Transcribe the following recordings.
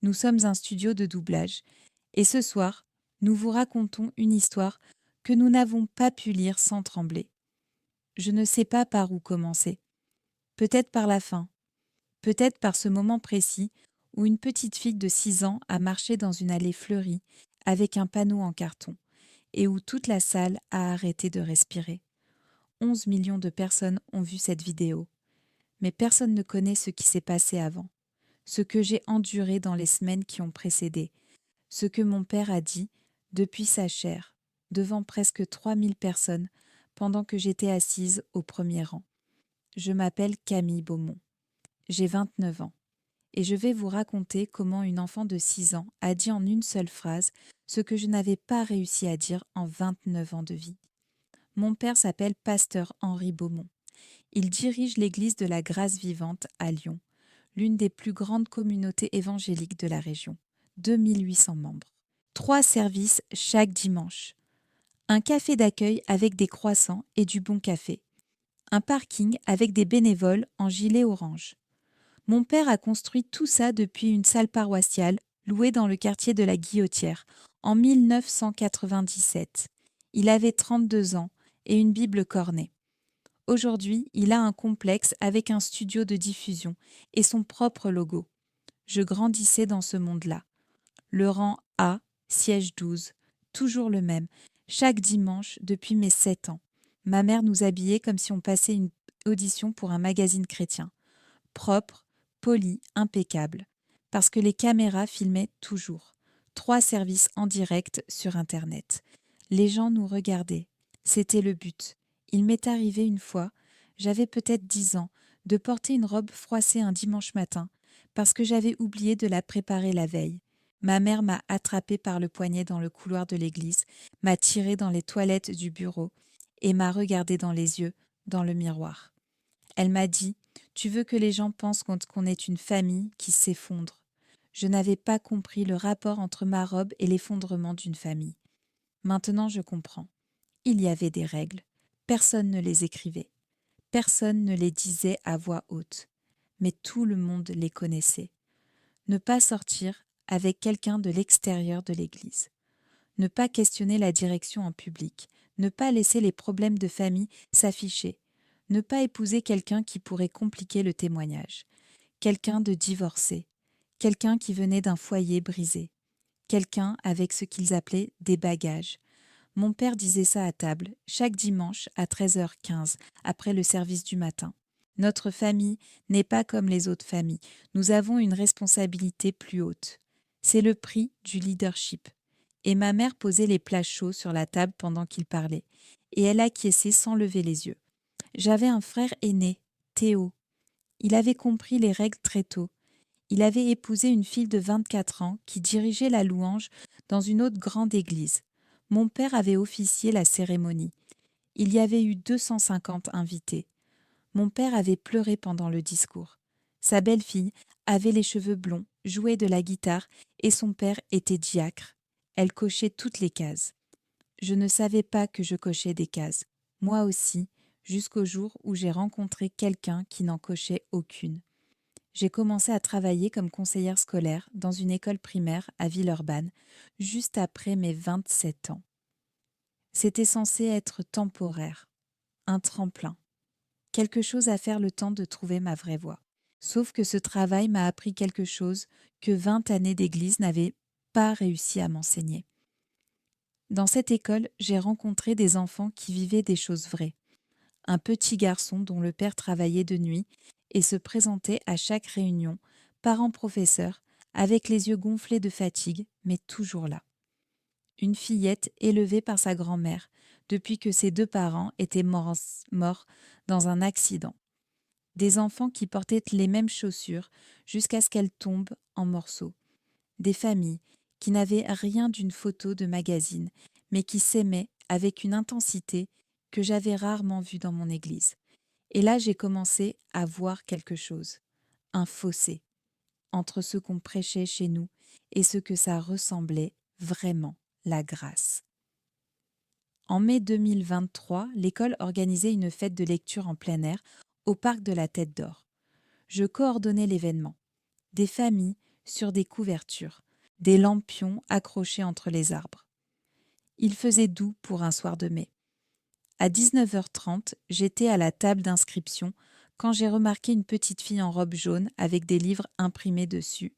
Nous sommes un studio de doublage et ce soir, nous vous racontons une histoire que nous n'avons pas pu lire sans trembler. Je ne sais pas par où commencer. Peut-être par la fin, peut-être par ce moment précis où une petite fille de 6 ans a marché dans une allée fleurie avec un panneau en carton et où toute la salle a arrêté de respirer. 11 millions de personnes ont vu cette vidéo, mais personne ne connaît ce qui s'est passé avant, ce que j'ai enduré dans les semaines qui ont précédé, ce que mon père a dit depuis sa chair, devant presque 3000 personnes, pendant que j'étais assise au premier rang. Je m'appelle Camille Beaumont. J'ai 29 ans. Et je vais vous raconter comment une enfant de 6 ans a dit en une seule phrase ce que je n'avais pas réussi à dire en 29 ans de vie. Mon père s'appelle Pasteur Henri Beaumont. Il dirige l'église de la Grâce Vivante à Lyon, l'une des plus grandes communautés évangéliques de la région. 2800 membres. 3 services chaque dimanche. Un café d'accueil avec des croissants et du bon café. Un parking avec des bénévoles en gilet orange. Mon père a construit tout ça depuis une salle paroissiale louée dans le quartier de la Guillotière en 1997. Il avait 32 ans et une Bible cornée. Aujourd'hui, il a un complexe avec un studio de diffusion et son propre logo. Je grandissais dans ce monde-là. Le rang A, siège 12, toujours le même, chaque dimanche depuis mes 7 ans. Ma mère nous habillait comme si on passait une audition pour un magazine chrétien. Propre, poli, impeccable. Parce que les caméras filmaient toujours. 3 services en direct sur Internet. Les gens nous regardaient. C'était le but. Il m'est arrivé une fois, j'avais peut-être 10 ans, de porter une robe froissée un dimanche matin parce que j'avais oublié de la préparer la veille. Ma mère m'a attrapée par le poignet dans le couloir de l'église, m'a tirée dans les toilettes du bureau et m'a regardée dans les yeux, dans le miroir. Elle m'a dit « Tu veux que les gens pensent qu'on est une famille qui s'effondre ». Je n'avais pas compris le rapport entre ma robe et l'effondrement d'une famille. Maintenant je comprends. Il y avait des règles. Personne ne les écrivait. Personne ne les disait à voix haute. Mais tout le monde les connaissait. Ne pas sortir avec quelqu'un de l'extérieur de l'église. Ne pas questionner la direction en public. Ne pas laisser les problèmes de famille s'afficher. Ne pas épouser quelqu'un qui pourrait compliquer le témoignage. Quelqu'un de divorcé. Quelqu'un qui venait d'un foyer brisé. Quelqu'un avec ce qu'ils appelaient des bagages. Mon père disait ça à table, chaque dimanche à 13h15, après le service du matin. Notre famille n'est pas comme les autres familles. Nous avons une responsabilité plus haute. C'est le prix du leadership. Et ma mère posait les plats chauds sur la table pendant qu'il parlait. Et elle acquiesçait sans lever les yeux. J'avais un frère aîné, Théo. Il avait compris les règles très tôt. Il avait épousé une fille de 24 ans qui dirigeait la louange dans une autre grande église. Mon père avait officié la cérémonie. Il y avait eu 250 invités. Mon père avait pleuré pendant le discours. Sa belle-fille avait les cheveux blonds, jouait de la guitare et son père était diacre. Elle cochait toutes les cases. Je ne savais pas que je cochais des cases. Moi aussi, jusqu'au jour où j'ai rencontré quelqu'un qui n'en cochait aucune. J'ai commencé à travailler comme conseillère scolaire dans une école primaire à Villeurbanne, juste après mes 27 ans. C'était censé être temporaire, un tremplin, quelque chose à faire le temps de trouver ma vraie voie. Sauf que ce travail m'a appris quelque chose que 20 années d'église n'avaient pas réussi à m'enseigner. Dans cette école, j'ai rencontré des enfants qui vivaient des choses vraies. Un petit garçon dont le père travaillait de nuit et se présentait à chaque réunion, parent-professeur, avec les yeux gonflés de fatigue, mais toujours là. Une fillette élevée par sa grand-mère depuis que ses 2 parents étaient morts dans un accident. Des enfants qui portaient les mêmes chaussures jusqu'à ce qu'elles tombent en morceaux. Des familles qui n'avaient rien d'une photo de magazine, mais qui s'aimaient avec une intensité que j'avais rarement vue dans mon église. Et là, j'ai commencé à voir quelque chose, un fossé, entre ce qu'on prêchait chez nous et ce que ça ressemblait vraiment, la grâce. En mai 2023, l'école organisait une fête de lecture en plein air au parc de la Tête d'Or. Je coordonnais l'événement. Des familles sur des couvertures, des lampions accrochés entre les arbres. Il faisait doux pour un soir de mai. À 19h30, j'étais à la table d'inscription quand j'ai remarqué une petite fille en robe jaune avec des livres imprimés dessus,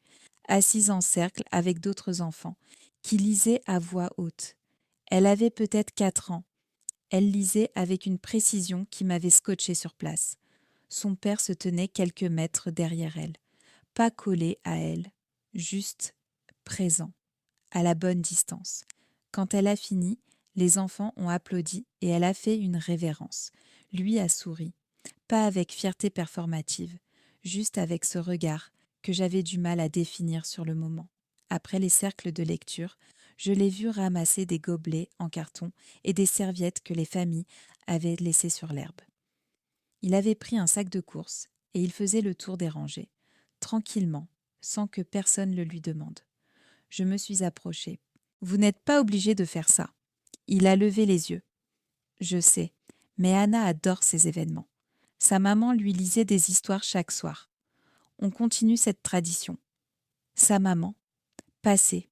assise en cercle avec d'autres enfants, qui lisaient à voix haute. Elle avait peut-être 4 ans. Elle lisait avec une précision qui m'avait scotché sur place. Son père se tenait quelques mètres derrière elle, pas collé à elle, juste présent, à la bonne distance. Quand elle a fini, les enfants ont applaudi et elle a fait une révérence. Lui a souri, pas avec fierté performative, juste avec ce regard que j'avais du mal à définir sur le moment. Après les cercles de lecture, je l'ai vu ramasser des gobelets en carton et des serviettes que les familles avaient laissées sur l'herbe. Il avait pris un sac de courses et il faisait le tour des rangées, tranquillement, sans que personne le lui demande. Je me suis approchée. « Vous n'êtes pas obligé de faire ça. » Il a levé les yeux. « Je sais, mais Anna adore ces événements. Sa maman lui lisait des histoires chaque soir. On continue cette tradition. » Sa maman, passée.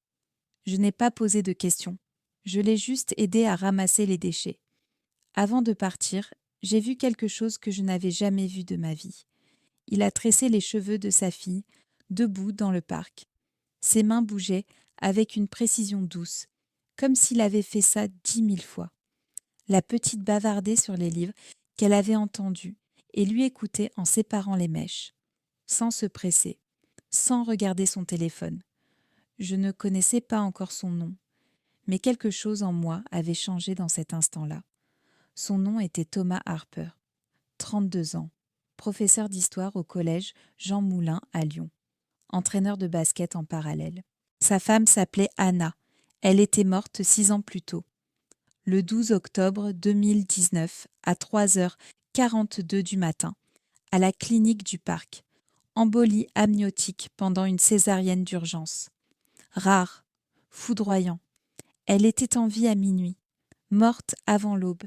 Je n'ai pas posé de questions. Je l'ai juste aidé à ramasser les déchets. Avant de partir, j'ai vu quelque chose que je n'avais jamais vu de ma vie. Il a tressé les cheveux de sa fille, debout dans le parc. Ses mains bougeaient avec une précision douce, comme s'il avait fait ça 10 000 fois. La petite bavardait sur les livres qu'elle avait entendus et lui écoutait en séparant les mèches, sans se presser, sans regarder son téléphone. Je ne connaissais pas encore son nom, mais quelque chose en moi avait changé dans cet instant-là. Son nom était Thomas Harper, 32 ans, professeur d'histoire au collège Jean Moulin à Lyon, entraîneur de basket en parallèle. Sa femme s'appelait Anna. Elle était morte 6 ans plus tôt. Le 12 octobre 2019, à 3h42 du matin, à la clinique du parc. Embolie amniotique pendant une césarienne d'urgence. Rare, foudroyant. Elle était en vie à minuit, morte avant l'aube.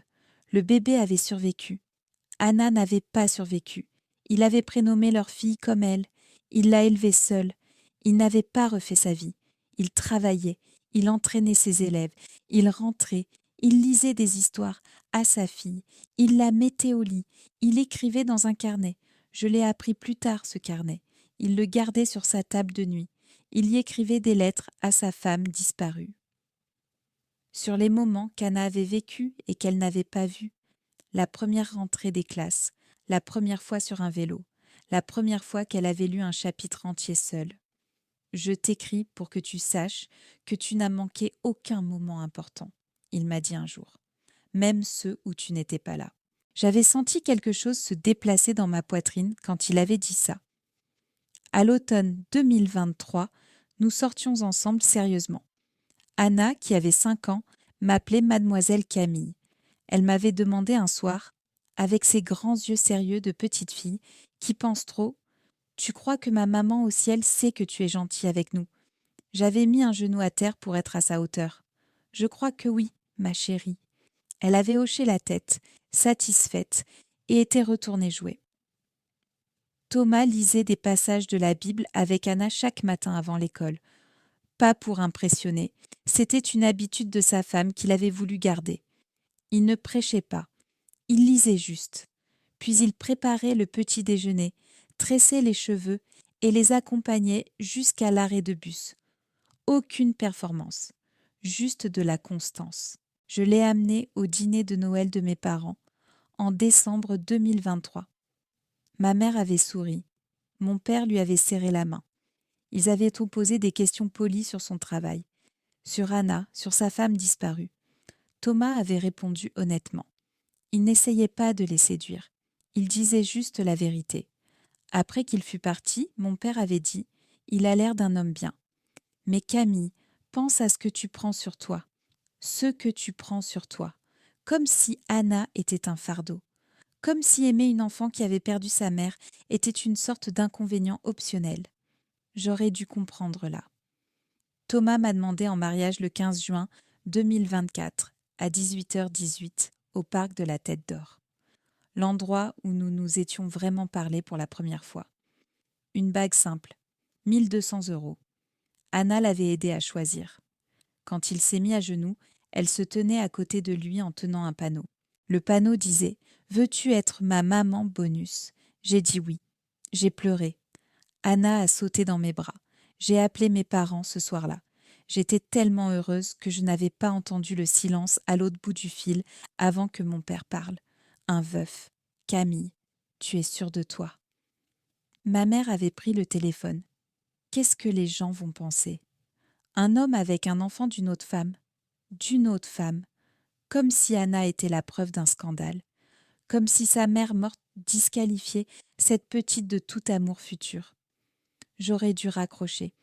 Le bébé avait survécu. Anna n'avait pas survécu. Il avait prénommé leur fille comme elle. Il l'a élevée seule. Il n'avait pas refait sa vie. Il travaillait. Il entraînait ses élèves. Il rentrait. Il lisait des histoires à sa fille. Il la mettait au lit. Il écrivait dans un carnet. Je l'ai appris plus tard, ce carnet. Il le gardait sur sa table de nuit. Il y écrivait des lettres à sa femme disparue. Sur les moments qu'Anna avait vécus et qu'elle n'avait pas vus. La première rentrée des classes, la première fois sur un vélo, la première fois qu'elle avait lu un chapitre entier seule. Je t'écris pour que tu saches que tu n'as manqué aucun moment important, il m'a dit un jour, même ceux où tu n'étais pas là. J'avais senti quelque chose se déplacer dans ma poitrine quand il avait dit ça. À l'automne 2023, nous sortions ensemble sérieusement. Anna, qui avait 5 ans, m'appelait Mademoiselle Camille. Elle m'avait demandé un soir, avec ses grands yeux sérieux de petite fille, qui pense trop, « Tu crois que ma maman au ciel sait que tu es gentille avec nous ?» J'avais mis un genou à terre pour être à sa hauteur. « Je crois que oui, ma chérie. » Elle avait hoché la tête, satisfaite, et était retournée jouer. Thomas lisait des passages de la Bible avec Anna chaque matin avant l'école. Pas pour impressionner, c'était une habitude de sa femme qu'il avait voulu garder. Il ne prêchait pas, il lisait juste. Puis il préparait le petit déjeuner, tressait les cheveux et les accompagnait jusqu'à l'arrêt de bus. Aucune performance, juste de la constance. Je l'ai amené au dîner de Noël de mes parents, en décembre 2023. Ma mère avait souri. Mon père lui avait serré la main. Ils avaient posé des questions polies sur son travail, sur Anna, sur sa femme disparue. Thomas avait répondu honnêtement. Il n'essayait pas de les séduire. Il disait juste la vérité. Après qu'il fût parti, mon père avait dit « Il a l'air d'un homme bien. » Mais Camille, pense à ce que tu prends sur toi. Ce que tu prends sur toi. Comme si Anna était un fardeau. Comme si aimer une enfant qui avait perdu sa mère était une sorte d'inconvénient optionnel. J'aurais dû comprendre là. Thomas m'a demandé en mariage le 15 juin 2024 à 18h18 au parc de la Tête d'Or. L'endroit où nous nous étions vraiment parlé pour la première fois. Une bague simple, 1 200 €. Anna l'avait aidé à choisir. Quand il s'est mis à genoux, elle se tenait à côté de lui en tenant un panneau. Le panneau disait « Veux-tu être ma maman bonus ?» J'ai dit oui. J'ai pleuré. Anna a sauté dans mes bras. J'ai appelé mes parents ce soir-là. J'étais tellement heureuse que je n'avais pas entendu le silence à l'autre bout du fil avant que mon père parle. Un veuf. Camille, tu es sûre de toi? Ma mère avait pris le téléphone. Qu'est-ce que les gens vont penser? Un homme avec un enfant d'une autre femme. D'une autre femme. Comme si Anna était la preuve d'un scandale. Comme si sa mère morte disqualifiait cette petite de tout amour futur. J'aurais dû raccrocher.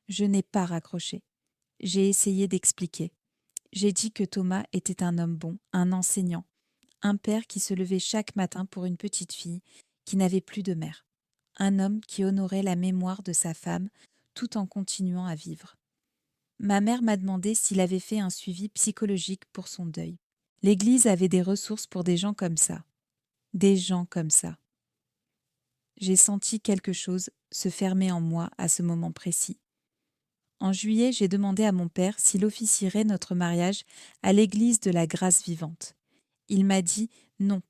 Je n'ai pas raccroché. J'ai essayé d'expliquer. J'ai dit que Thomas était un homme bon, un enseignant, un père qui se levait chaque matin pour une petite fille qui n'avait plus de mère, un homme qui honorait la mémoire de sa femme tout en continuant à vivre. Ma mère m'a demandé s'il avait fait un suivi psychologique pour son deuil. L'Église avait des ressources pour des gens comme ça. Des gens comme ça. J'ai senti quelque chose se fermer en moi à ce moment précis. En juillet, j'ai demandé à mon père s'il officierait notre mariage à l'église de la Grâce vivante. Il m'a dit non.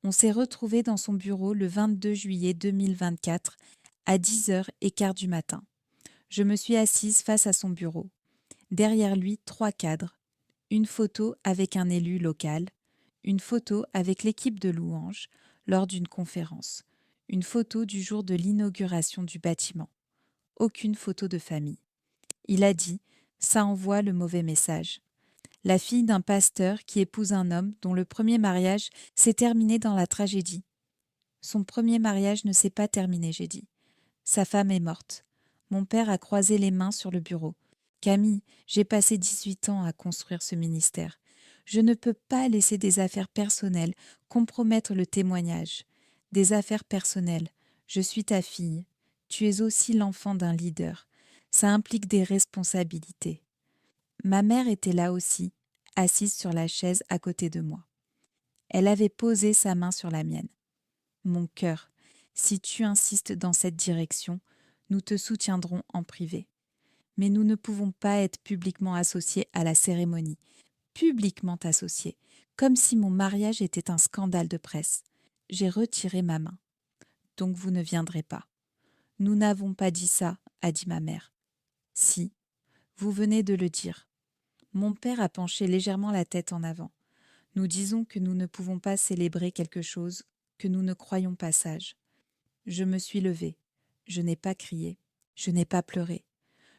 On s'est retrouvés dans son bureau le 22 juillet 2024 à 10h15 du matin. Je me suis assise face à son bureau. Derrière lui, 3 cadres. Une photo avec un élu local, une photo avec l'équipe de louanges lors d'une conférence, une photo du jour de l'inauguration du bâtiment. Aucune photo de famille. Il a dit « ça envoie le mauvais message ». La fille d'un pasteur qui épouse un homme dont le premier mariage s'est terminé dans la tragédie. Son premier mariage ne s'est pas terminé, j'ai dit. Sa femme est morte. Mon père a croisé les mains sur le bureau. Camille, j'ai passé 18 ans à construire ce ministère. Je ne peux pas laisser des affaires personnelles compromettre le témoignage. Des affaires personnelles. Je suis ta fille. Tu es aussi l'enfant d'un leader. Ça implique des responsabilités. Ma mère était là aussi, assise sur la chaise à côté de moi. Elle avait posé sa main sur la mienne. Mon cœur, si tu insistes dans cette direction, nous te soutiendrons en privé. Mais nous ne pouvons pas être publiquement associés à la cérémonie. Publiquement associés, comme si mon mariage était un scandale de presse. J'ai retiré ma main. Donc vous ne viendrez pas. Nous n'avons pas dit ça, a dit ma mère. Si, vous venez de le dire. Mon père a penché légèrement la tête en avant. Nous disons que nous ne pouvons pas célébrer quelque chose que nous ne croyons pas sage. Je me suis levée. Je n'ai pas crié. Je n'ai pas pleuré.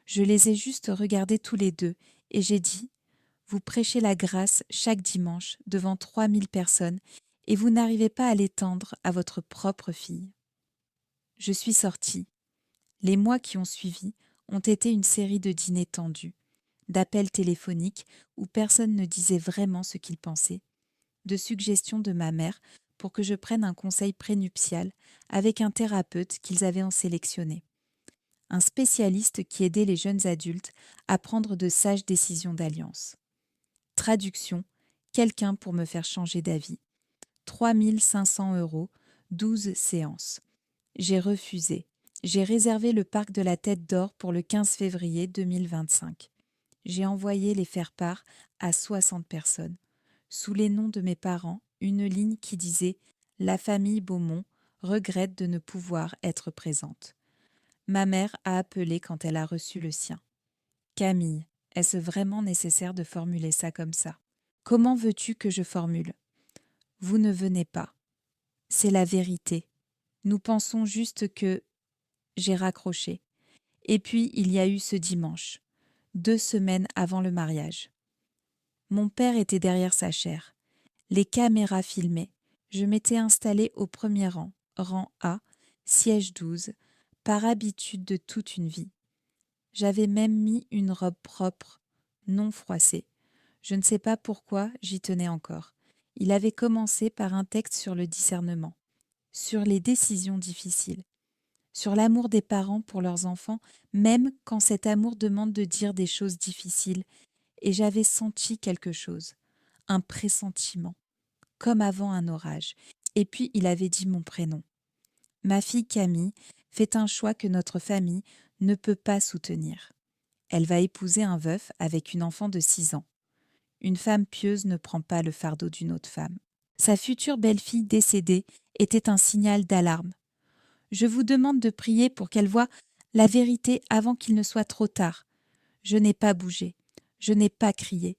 Je les ai juste regardés tous les deux et j'ai dit « Vous prêchez la grâce chaque dimanche devant 3000 personnes et vous n'arrivez pas à l'étendre à votre propre fille. » Je suis sortie. Les mois qui ont suivi ont été une série de dîners tendus, d'appels téléphoniques où personne ne disait vraiment ce qu'il pensait, de suggestions de ma mère pour que je prenne un conseil prénuptial avec un thérapeute qu'ils avaient en sélectionné. Un spécialiste qui aidait les jeunes adultes à prendre de sages décisions d'alliance. Traduction, quelqu'un pour me faire changer d'avis. 3 500 €, 12 séances. J'ai refusé. J'ai réservé le parc de la Tête d'Or pour le 15 février 2025. J'ai envoyé les faire-part à 60 personnes. Sous les noms de mes parents, une ligne qui disait « La famille Beaumont regrette de ne pouvoir être présente ». Ma mère a appelé quand elle a reçu le sien. « Camille, est-ce vraiment nécessaire de formuler ça comme ça? Comment veux-tu que je formule? Vous ne venez pas. C'est la vérité. Nous pensons juste que… » J'ai raccroché. Et puis il y a eu ce dimanche, 2 semaines avant le mariage. Mon père était derrière sa chaire. Les caméras filmaient. Je m'étais installée au premier rang, rang A, siège 12, par habitude de toute une vie. J'avais même mis une robe propre, non froissée. Je ne sais pas pourquoi j'y tenais encore. Il avait commencé par un texte sur le discernement, sur les décisions difficiles, sur l'amour des parents pour leurs enfants, même quand cet amour demande de dire des choses difficiles, et j'avais senti quelque chose, un pressentiment, comme avant un orage. Et puis il avait dit mon prénom. Ma fille Camille fait un choix que notre famille ne peut pas soutenir. Elle va épouser un veuf avec une enfant de 6 ans. Une femme pieuse ne prend pas le fardeau d'une autre femme. Sa future belle-fille décédée était un signal d'alarme. Je vous demande de prier pour qu'elle voie la vérité avant qu'il ne soit trop tard. Je n'ai pas bougé, je n'ai pas crié,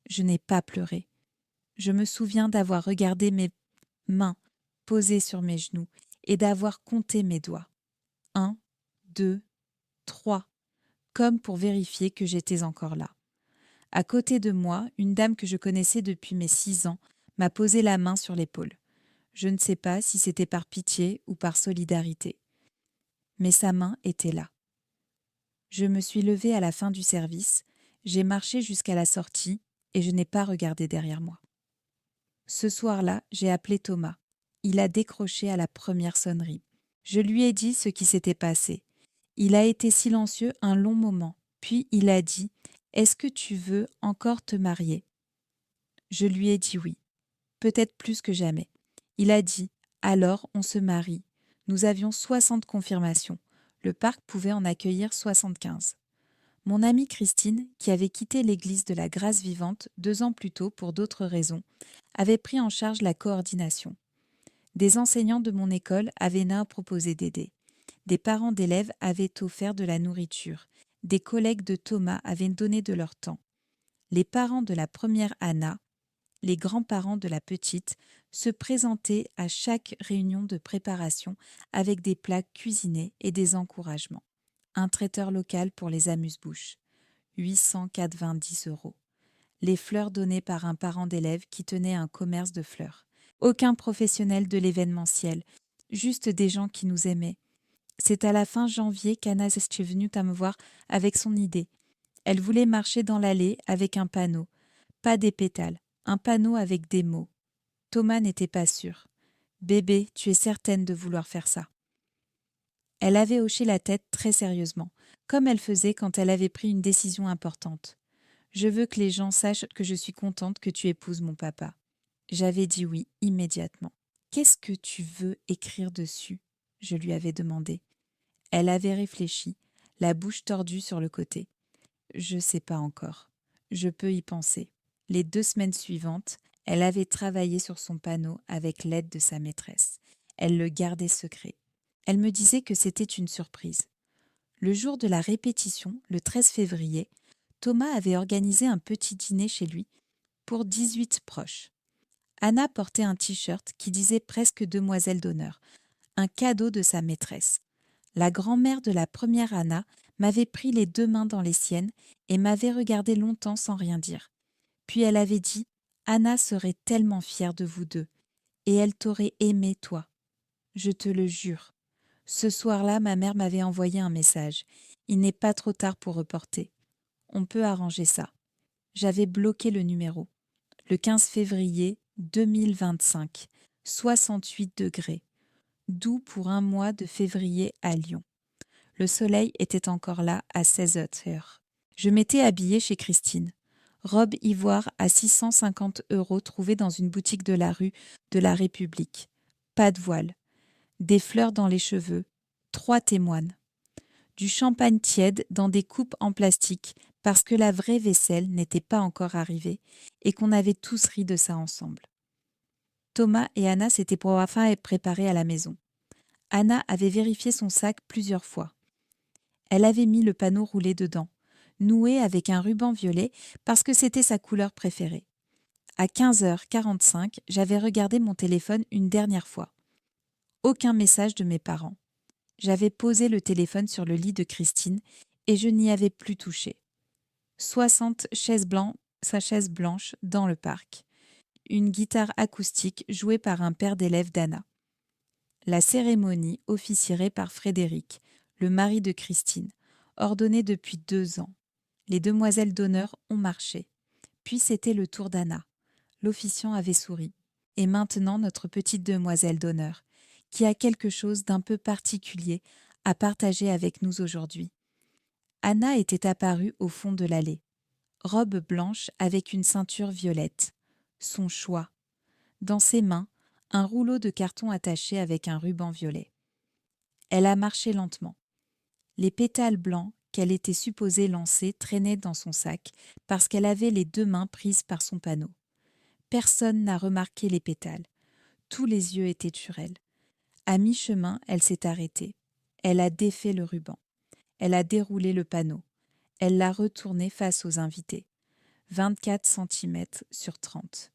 je n'ai pas pleuré. Je me souviens d'avoir regardé mes mains posées sur mes genoux et d'avoir compté mes doigts. 1, 2, 3, comme pour vérifier que j'étais encore là. À côté de moi, une dame que je connaissais depuis mes 6 ans m'a posé la main sur l'épaule. Je ne sais pas si c'était par pitié ou par solidarité. Mais sa main était là. Je me suis levée à la fin du service, j'ai marché jusqu'à la sortie et je n'ai pas regardé derrière moi. Ce soir-là, j'ai appelé Thomas. Il a décroché à la première sonnerie. Je lui ai dit ce qui s'était passé. Il a été silencieux un long moment, puis il a dit « Est-ce que tu veux encore te marier ?» Je lui ai dit oui, peut-être plus que jamais. Il a dit « Alors on se marie ». Nous avions 60 confirmations. Le parc pouvait en accueillir 75. Mon amie Christine, qui avait quitté l'église de la Grâce vivante 2 ans plus tôt pour d'autres raisons, avait pris en charge la coordination. Des enseignants de mon école avaient proposé d'aider. Des parents d'élèves avaient offert de la nourriture. Des collègues de Thomas avaient donné de leur temps. Les parents de la première Anna, les grands-parents de la petite, se présentaient à chaque réunion de préparation avec des plats cuisinés et des encouragements. Un traiteur local pour les amuse-bouches. 890 €. Les fleurs données par un parent d'élève qui tenait un commerce de fleurs. Aucun professionnel de l'événementiel, juste des gens qui nous aimaient. C'est à la fin janvier qu'Anna est venue à me voir avec son idée. Elle voulait marcher dans l'allée avec un panneau. Pas des pétales, un panneau avec des mots. Thomas n'était pas sûr. « Bébé, tu es certaine de vouloir faire ça ?» Elle avait hoché la tête très sérieusement, comme elle faisait quand elle avait pris une décision importante. « Je veux que les gens sachent que je suis contente que tu épouses mon papa. » J'avais dit oui immédiatement. « Qu'est-ce que tu veux écrire dessus ?» je lui avais demandé. Elle avait réfléchi, la bouche tordue sur le côté. « Je sais pas encore. Je peux y penser. » Les 2 semaines suivantes, elle avait travaillé sur son panneau avec l'aide de sa maîtresse. Elle le gardait secret. Elle me disait que c'était une surprise. Le jour de la répétition, le 13 février, Thomas avait organisé un petit dîner chez lui pour 18 proches. Anna portait un t-shirt qui disait presque demoiselle d'honneur, un cadeau de sa maîtresse. La grand-mère de la première Anna m'avait pris les 2 mains dans les siennes et m'avait regardé longtemps sans rien dire. Puis elle avait dit « Anna serait tellement fière de vous deux, et elle t'aurait aimé, toi. Je te le jure. » Ce soir-là, ma mère m'avait envoyé un message. « Il n'est pas trop tard pour reporter. On peut arranger ça. » J'avais bloqué le numéro. Le 15 février 2025, 68 degrés. Doux pour un mois de février à Lyon. Le soleil était encore là à 16h. Je m'étais habillée chez Christine. Robe ivoire à 650 € trouvée dans une boutique de la rue de la République. Pas de voile. Des fleurs dans les cheveux. 3 témoines. Du champagne tiède dans des coupes en plastique parce que la vraie vaisselle n'était pas encore arrivée et qu'on avait tous ri de ça ensemble. Thomas et Anna s'étaient pour enfin préparés à la maison. Anna avait vérifié son sac plusieurs fois. Elle avait mis le panneau roulé dedans, noué avec un ruban violet parce que c'était sa couleur préférée. À 15h45, j'avais regardé mon téléphone une dernière fois. Aucun message de mes parents. J'avais posé le téléphone sur le lit de Christine et je n'y avais plus touché. 60 chaises blanches dans le parc. Une guitare acoustique jouée par un père d'élève d'Anna. La cérémonie officierait par Frédéric, le mari de Christine, ordonné depuis 2 ans. Les demoiselles d'honneur ont marché. Puis c'était le tour d'Anna. L'officiant avait souri. Et maintenant notre petite demoiselle d'honneur, qui a quelque chose d'un peu particulier à partager avec nous aujourd'hui. Anna était apparue au fond de l'allée. Robe blanche avec une ceinture violette. Son choix. Dans ses mains, un rouleau de carton attaché avec un ruban violet. Elle a marché lentement. Les pétales blancs qu'elle était supposée lancer traînaient dans son sac parce qu'elle avait les 2 mains prises par son panneau. Personne n'a remarqué les pétales. Tous les yeux étaient sur elle. À mi-chemin, elle s'est arrêtée. Elle a défait le ruban. Elle a déroulé le panneau. Elle l'a retourné face aux invités. 24 centimètres sur 30.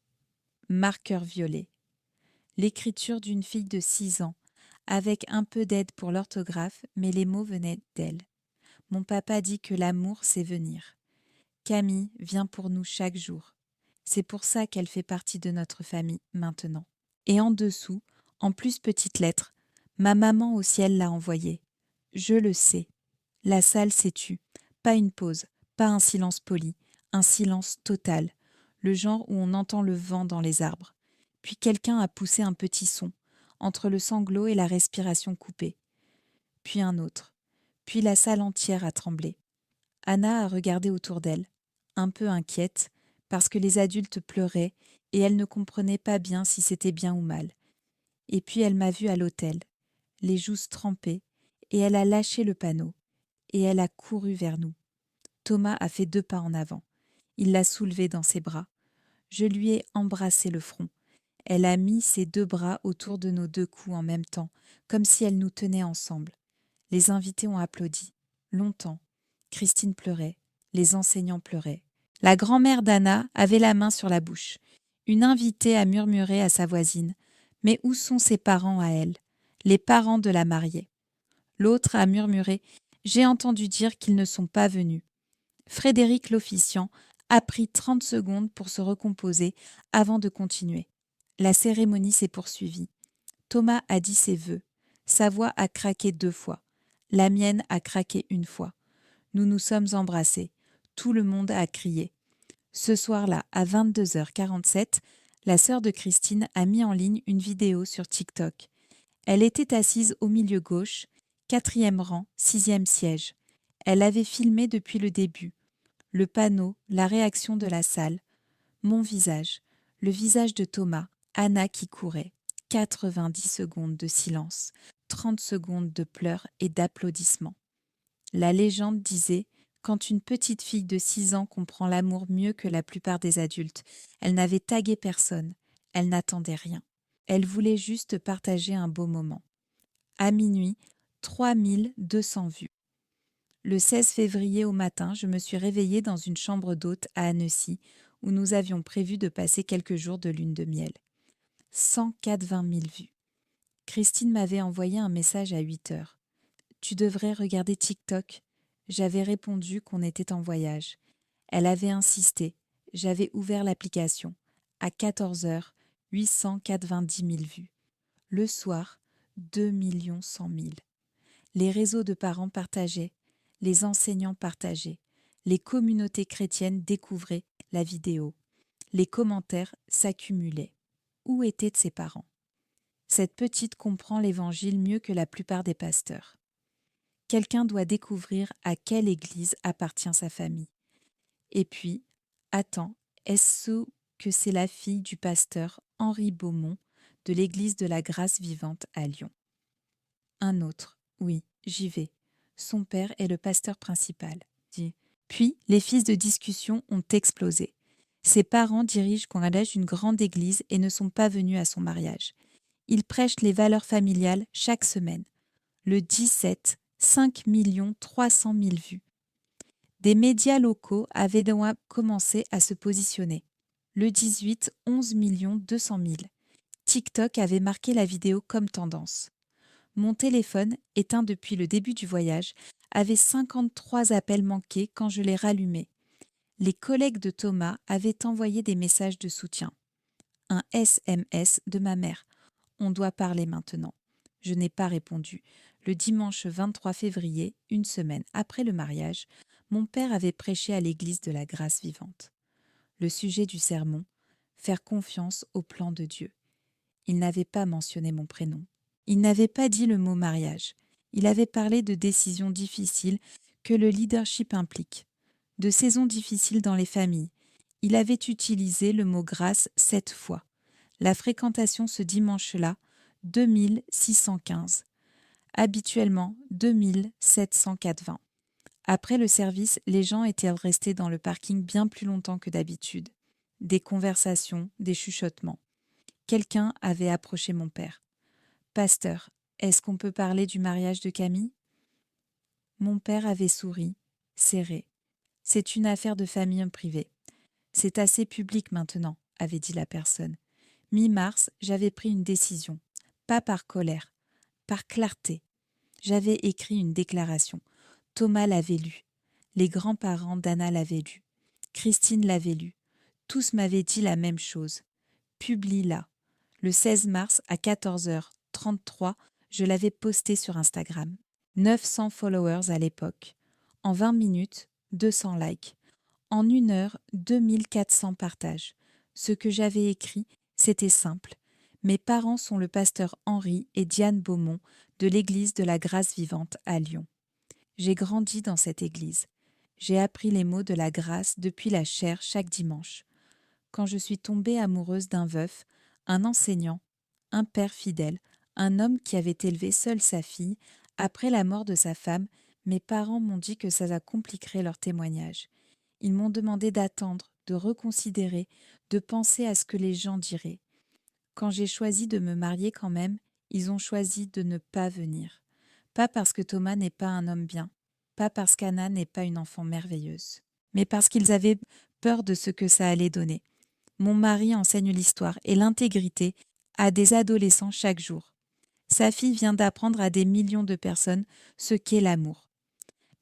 Marqueur violet. L'écriture d'une fille de 6 ans, avec un peu d'aide pour l'orthographe, mais les mots venaient d'elle. Mon papa dit que l'amour, c'est venir. Camille vient pour nous chaque jour. C'est pour ça qu'elle fait partie de notre famille maintenant. Et en dessous, en plus petite lettre, ma maman au ciel l'a envoyée. Je le sais. La salle s'est tue. Pas une pause, pas un silence poli, un silence total, le genre où on entend le vent dans les arbres. Puis quelqu'un a poussé un petit son, entre le sanglot et la respiration coupée. Puis un autre. Puis la salle entière a tremblé. Anna a regardé autour d'elle, un peu inquiète, parce que les adultes pleuraient et elle ne comprenait pas bien si c'était bien ou mal. Et puis elle m'a vue à l'autel, les joues trempées, et elle a lâché le panneau, et elle a couru vers nous. Thomas a fait 2 pas en avant. Il l'a soulevée dans ses bras. Je lui ai embrassé le front. Elle a mis ses 2 bras autour de nos 2 cous en même temps, comme si elle nous tenait ensemble. Les invités ont applaudi. Longtemps. Christine pleurait. Les enseignants pleuraient. La grand-mère d'Anna avait la main sur la bouche. Une invitée a murmuré à sa voisine. Mais où sont ses parents à elle? Les parents de la mariée. L'autre a murmuré. J'ai entendu dire qu'ils ne sont pas venus. Frédéric l'officiant a pris 30 secondes pour se recomposer avant de continuer. La cérémonie s'est poursuivie. Thomas a dit ses vœux. Sa voix a craqué 2 fois. La mienne a craqué 1 fois. Nous nous sommes embrassés. Tout le monde a crié. Ce soir-là, à 22h47, la sœur de Christine a mis en ligne une vidéo sur TikTok. Elle était assise au milieu gauche, 4e rang, 6e siège. Elle avait filmé depuis le début. Le panneau, la réaction de la salle, mon visage, le visage de Thomas, Anna qui courait. 90 secondes de silence, 30 secondes de pleurs et d'applaudissements. La légende disait « Quand une petite fille de 6 ans comprend l'amour mieux que la plupart des adultes, elle n'avait tagué personne, elle n'attendait rien. Elle voulait juste partager un beau moment. » À minuit, 3200 vues. Le 16 février au matin, je me suis réveillée dans une chambre d'hôte à Annecy, où nous avions prévu de passer quelques jours de lune de miel. 180 000 vues. Christine m'avait envoyé un message à 8h. « Tu devrais regarder TikTok. » J'avais répondu qu'on était en voyage. Elle avait insisté. J'avais ouvert l'application. À 14h, 890 000 vues. Le soir, 2 100 000. Les réseaux de parents partageaient. Les enseignants partageaient. Les communautés chrétiennes découvraient la vidéo. Les commentaires s'accumulaient. Où étaient ses parents? Cette petite comprend l'Évangile mieux que la plupart des pasteurs. Quelqu'un doit découvrir à quelle église appartient sa famille. Et puis, attends, est-ce que c'est la fille du pasteur Henri Beaumont de l'église de la Grâce Vivante à Lyon? Un autre, oui, j'y vais. Son père est le pasteur principal, dit. Puis, les fils de discussion ont explosé. Ses parents dirigent Collège une grande église et ne sont pas venus à son mariage. Ils prêchent les valeurs familiales chaque semaine. Le 17, 5 300 000 vues. Des médias locaux avaient donc commencé à se positionner. Le 18, 11 200 000. TikTok avait marqué la vidéo comme tendance. Mon téléphone, éteint depuis le début du voyage, avait 53 appels manqués quand je l'ai rallumé. Les collègues de Thomas avaient envoyé des messages de soutien. Un SMS de ma mère. On doit parler maintenant. Je n'ai pas répondu. Le dimanche 23 février, une semaine après le mariage, mon père avait prêché à l'église de la Grâce Vivante. Le sujet du sermon, faire confiance au plan de Dieu. Il n'avait pas mentionné mon prénom. Il n'avait pas dit le mot mariage. Il avait parlé de décisions difficiles que le leadership implique, de saisons difficiles dans les familles. Il avait utilisé le mot grâce 7 fois. La fréquentation ce dimanche-là, 2615. Habituellement 2704,20. Après le service, les gens étaient restés dans le parking bien plus longtemps que d'habitude. Des conversations, des chuchotements. Quelqu'un avait approché mon père. Pasteur, est-ce qu'on peut parler du mariage de Camille? Mon père avait souri, serré. C'est une affaire de famille privée. C'est assez public maintenant, avait dit la personne. Mi-mars, j'avais pris une décision. Pas par colère, par clarté. J'avais écrit une déclaration. Thomas l'avait lue. Les grands-parents d'Anna l'avaient lue. Christine l'avait lue. Tous m'avaient dit la même chose. Publie-la. Le 16 mars à 14h33, je l'avais posté sur Instagram. 900 followers à l'époque. En 20 minutes, 200 likes. En 1 heure, 2400 partages. Ce que j'avais écrit, c'était simple. Mes parents sont le pasteur Henri et Diane Beaumont de l'église de la Grâce Vivante à Lyon. J'ai grandi dans cette église. J'ai appris les mots de la grâce depuis la chair chaque dimanche. Quand je suis tombée amoureuse d'un veuf, un enseignant, un père fidèle, un homme qui avait élevé seul sa fille, après la mort de sa femme, mes parents m'ont dit que ça compliquerait leur témoignage. Ils m'ont demandé d'attendre, de reconsidérer, de penser à ce que les gens diraient. Quand j'ai choisi de me marier quand même, ils ont choisi de ne pas venir. Pas parce que Thomas n'est pas un homme bien, pas parce qu'Anna n'est pas une enfant merveilleuse, mais parce qu'ils avaient peur de ce que ça allait donner. Mon mari enseigne l'histoire et l'intégrité à des adolescents chaque jour. Sa fille vient d'apprendre à des millions de personnes ce qu'est l'amour.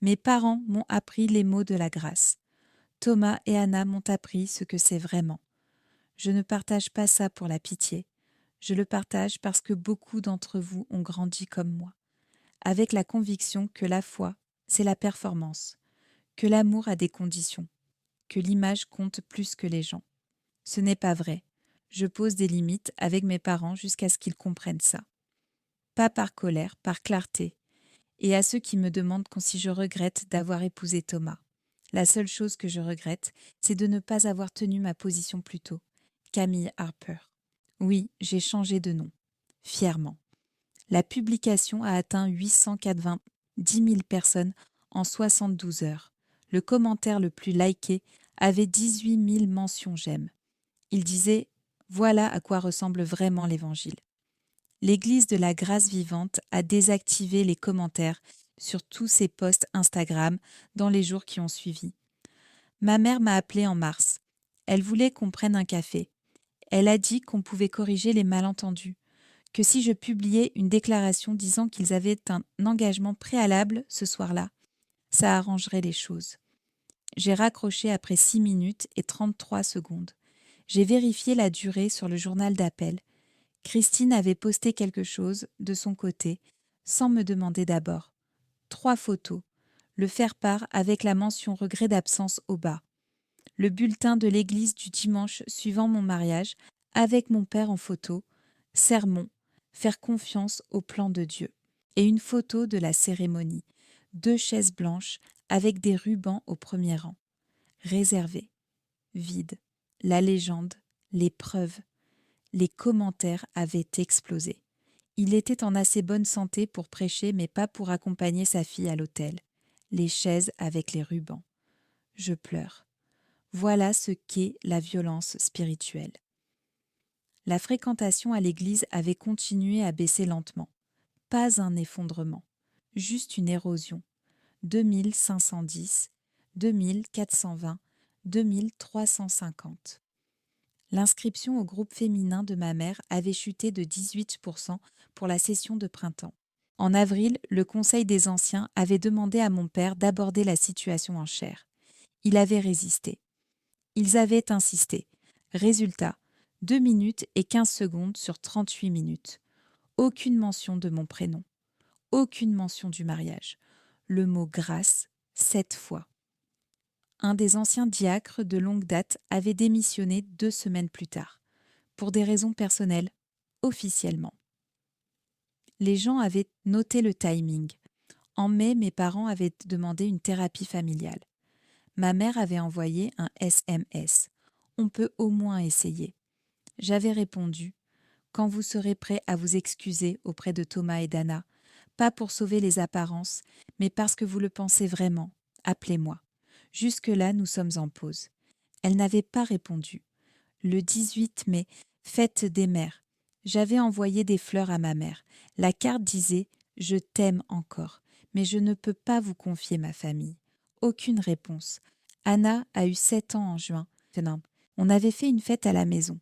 Mes parents m'ont appris les mots de la grâce. Thomas et Anna m'ont appris ce que c'est vraiment. Je ne partage pas ça pour la pitié. Je le partage parce que beaucoup d'entre vous ont grandi comme moi, avec la conviction que la foi, c'est la performance, que l'amour a des conditions, que l'image compte plus que les gens. Ce n'est pas vrai. Je pose des limites avec mes parents jusqu'à ce qu'ils comprennent ça. Pas par colère, par clarté. Et à ceux qui me demandent si je regrette d'avoir épousé Thomas. La seule chose que je regrette, c'est de ne pas avoir tenu ma position plus tôt. Camille Harper. Oui, j'ai changé de nom. Fièrement. La publication a atteint 890 000 personnes en 72 heures. Le commentaire le plus liké avait 18 000 mentions j'aime. Il disait « Voilà à quoi ressemble vraiment l'Évangile ». L'Église de la Grâce Vivante a désactivé les commentaires sur tous ses posts Instagram dans les jours qui ont suivi. Ma mère m'a appelée en mars. Elle voulait qu'on prenne un café. Elle a dit qu'on pouvait corriger les malentendus, que si je publiais une déclaration disant qu'ils avaient un engagement préalable ce soir-là, ça arrangerait les choses. J'ai raccroché après 6 minutes et 33 secondes. J'ai vérifié la durée sur le journal d'appel. Christine avait posté quelque chose de son côté, sans me demander d'abord. 3 photos. Le faire-part avec la mention regret d'absence au bas. Le bulletin de l'église du dimanche suivant mon mariage, avec mon père en photo. Sermon. Faire confiance au plan de Dieu. Et une photo de la cérémonie. 2 chaises blanches avec des rubans au premier rang. Réservé. Vide. La légende. Les preuves. Les commentaires avaient explosé. Il était en assez bonne santé pour prêcher, mais pas pour accompagner sa fille à l'autel. Les chaises avec les rubans. Je pleure. Voilà ce qu'est la violence spirituelle. La fréquentation à l'église avait continué à baisser lentement. Pas un effondrement, juste une érosion. 2510, 2420, 2350. L'inscription au groupe féminin de ma mère avait chuté de 18% pour la session de printemps. En avril, le Conseil des anciens avait demandé à mon père d'aborder la situation en chaire. Il avait résisté. Ils avaient insisté. Résultat, 2 minutes et 15 secondes sur 38 minutes. Aucune mention de mon prénom. Aucune mention du mariage. Le mot grâce, 7 fois. Un des anciens diacres de longue date avait démissionné 2 semaines plus tard, pour des raisons personnelles, officiellement. Les gens avaient noté le timing. En mai, mes parents avaient demandé une thérapie familiale. Ma mère avait envoyé un SMS. On peut au moins essayer. J'avais répondu, quand vous serez prêt à vous excuser auprès de Thomas et d'Anna, pas pour sauver les apparences, mais parce que vous le pensez vraiment. Appelez-moi. Jusque-là, nous sommes en pause. » Elle n'avait pas répondu. Le 18 mai, fête des mères. J'avais envoyé des fleurs à ma mère. La carte disait « Je t'aime encore, mais je ne peux pas vous confier ma famille. » Aucune réponse. Anna a eu 7 ans en juin. On avait fait une fête à la maison.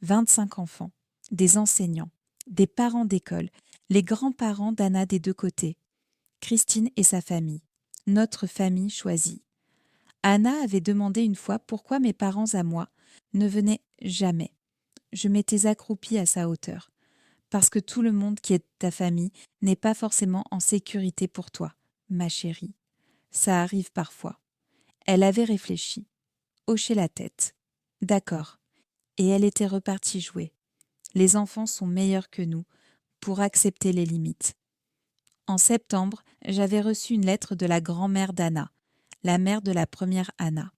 25 enfants, des enseignants, des parents d'école, les grands-parents d'Anna des deux côtés, Christine et sa famille, notre famille choisie. Anna avait demandé une fois pourquoi mes parents à moi ne venaient jamais. Je m'étais accroupie à sa hauteur. Parce que tout le monde qui est ta famille n'est pas forcément en sécurité pour toi, ma chérie. Ça arrive parfois. Elle avait réfléchi, hoché la tête. D'accord. Et elle était repartie jouer. Les enfants sont meilleurs que nous pour accepter les limites. En septembre, j'avais reçu une lettre de la grand-mère d'Anna, la mère de la première Anna.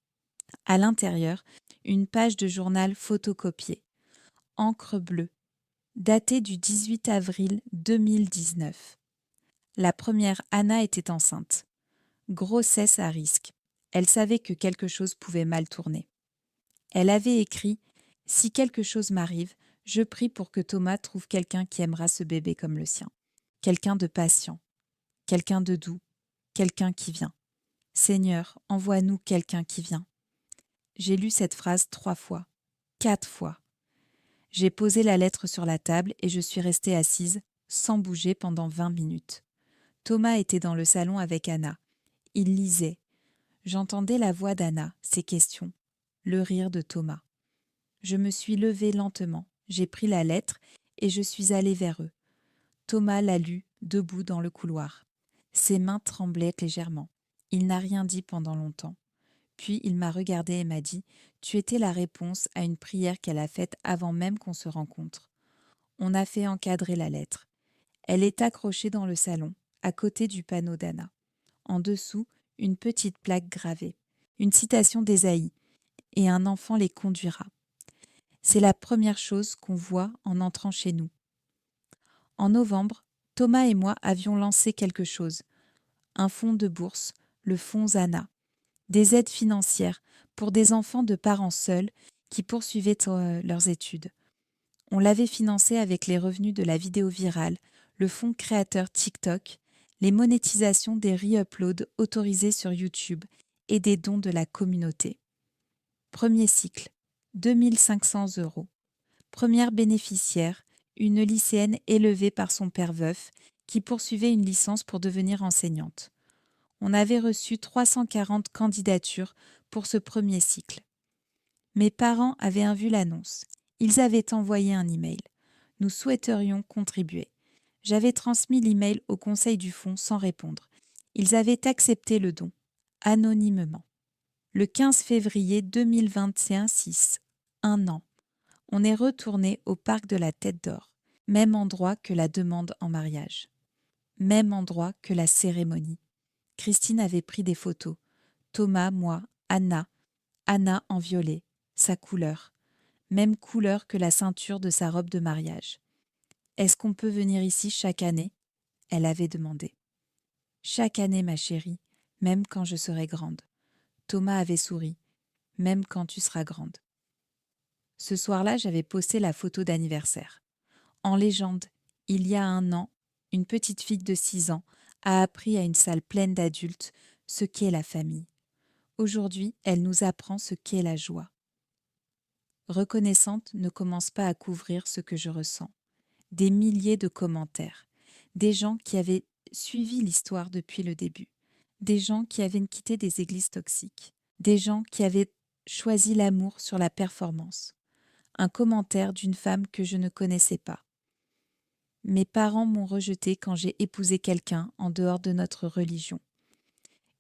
À l'intérieur, une page de journal photocopiée, encre bleue, datée du 18 avril 2019. La première Anna était enceinte. Grossesse à risque. Elle savait que quelque chose pouvait mal tourner. Elle avait écrit « Si quelque chose m'arrive, je prie pour que Thomas trouve quelqu'un qui aimera ce bébé comme le sien. Quelqu'un de patient, quelqu'un de doux, quelqu'un qui vient. Seigneur, envoie-nous quelqu'un qui vient. » J'ai lu cette phrase 3 fois, 4 fois. J'ai posé la lettre sur la table et je suis restée assise, sans bouger pendant 20 minutes. Thomas était dans le salon avec Anna. Il lisait. J'entendais la voix d'Anna, ses questions, le rire de Thomas. Je me suis levée lentement, j'ai pris la lettre et je suis allée vers eux. Thomas l'a lue, debout dans le couloir. Ses mains tremblaient légèrement. Il n'a rien dit pendant longtemps. Puis il m'a regardée et m'a dit « Tu étais la réponse à une prière qu'elle a faite avant même qu'on se rencontre. » On a fait encadrer la lettre. Elle est accrochée dans le salon, à côté du panneau d'Anna. En dessous, une petite plaque gravée, une citation d'Ésaïe, et un enfant les conduira. C'est la première chose qu'on voit en entrant chez nous. En novembre, Thomas et moi avions lancé quelque chose. Un fonds de bourse, le fonds Anna. Des aides financières pour des enfants de parents seuls qui poursuivaient leurs études. On l'avait financé avec les revenus de la vidéo virale, le fonds créateur TikTok, les monétisations des re-uploads autorisés sur YouTube et des dons de la communauté. Premier cycle, 2 500 €. Première bénéficiaire, une lycéenne élevée par son père veuf qui poursuivait une licence pour devenir enseignante. On avait reçu 340 candidatures pour ce premier cycle. Mes parents avaient vu l'annonce. Ils avaient envoyé un email. Nous souhaiterions contribuer. J'avais transmis l'email au conseil du fonds sans répondre. Ils avaient accepté le don, anonymement. Le 15 février 2021, 6, 1 an. On est retourné au parc de la Tête d'Or, même endroit que la demande en mariage. Même endroit que la cérémonie. Christine avait pris des photos. Thomas, moi, Anna. Anna en violet, sa couleur. Même couleur que la ceinture de sa robe de mariage. « Est-ce qu'on peut venir ici chaque année ?» Elle avait demandé. « Chaque année, ma chérie, même quand je serai grande. » Thomas avait souri. « Même quand tu seras grande. » Ce soir-là, j'avais posté la photo d'anniversaire. En légende, il y a 1 an, une petite fille de 6 ans a appris à une salle pleine d'adultes ce qu'est la famille. Aujourd'hui, elle nous apprend ce qu'est la joie. Reconnaissante ne commence pas à couvrir ce que je ressens. Des milliers de commentaires, des gens qui avaient suivi l'histoire depuis le début, des gens qui avaient quitté des églises toxiques, des gens qui avaient choisi l'amour sur la performance. Un commentaire d'une femme que je ne connaissais pas. Mes parents m'ont rejeté quand j'ai épousé quelqu'un en dehors de notre religion.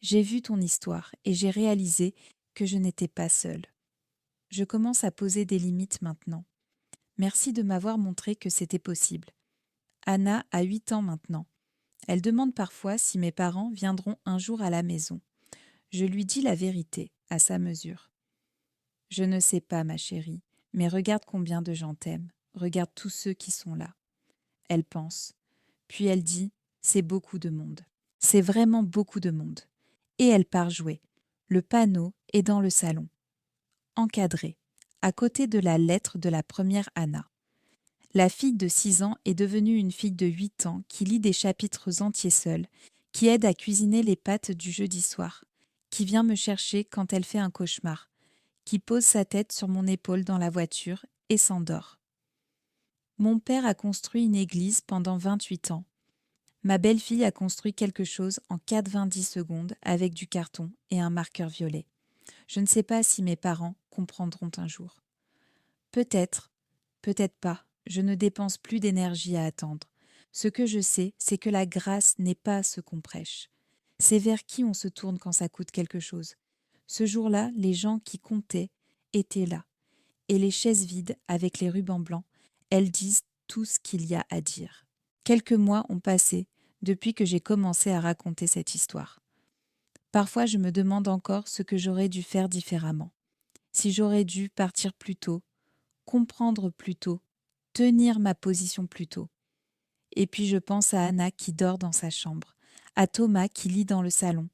J'ai vu ton histoire et j'ai réalisé que je n'étais pas seule. Je commence à poser des limites maintenant. Merci de m'avoir montré que c'était possible. Anna a 8 ans maintenant. Elle demande parfois si mes parents viendront un jour à la maison. Je lui dis la vérité, à sa mesure. Je ne sais pas, ma chérie, mais regarde combien de gens t'aiment. Regarde tous ceux qui sont là. Elle pense. Puis elle dit c'est beaucoup de monde. C'est vraiment beaucoup de monde. Et elle part jouer. Le panneau est dans le salon, encadré, à côté de la lettre de la première Anna. La fille de 6 ans est devenue une fille de 8 ans qui lit des chapitres entiers seule, qui aide à cuisiner les pâtes du jeudi soir, qui vient me chercher quand elle fait un cauchemar, qui pose sa tête sur mon épaule dans la voiture et s'endort. Mon père a construit une église pendant 28 ans. Ma belle-fille a construit quelque chose en 90 secondes avec du carton et un marqueur violet. Je ne sais pas si mes parents comprendront un jour. Peut-être, peut-être pas, je ne dépense plus d'énergie à attendre. Ce que je sais, c'est que la grâce n'est pas ce qu'on prêche. C'est vers qui on se tourne quand ça coûte quelque chose. Ce jour-là, les gens qui comptaient étaient là. Et les chaises vides avec les rubans blancs, elles disent tout ce qu'il y a à dire. Quelques mois ont passé depuis que j'ai commencé à raconter cette histoire. Parfois, je me demande encore ce que j'aurais dû faire différemment. Si j'aurais dû partir plus tôt, comprendre plus tôt, tenir ma position plus tôt. Et puis je pense à Anna qui dort dans sa chambre, à Thomas qui lit dans le salon,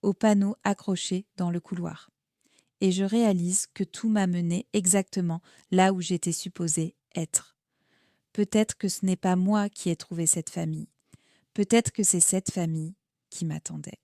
aux panneaux accrochés dans le couloir. Et je réalise que tout m'a mené exactement là où j'étais supposée être. Peut-être que ce n'est pas moi qui ai trouvé cette famille. Peut-être que c'est cette famille qui m'attendait.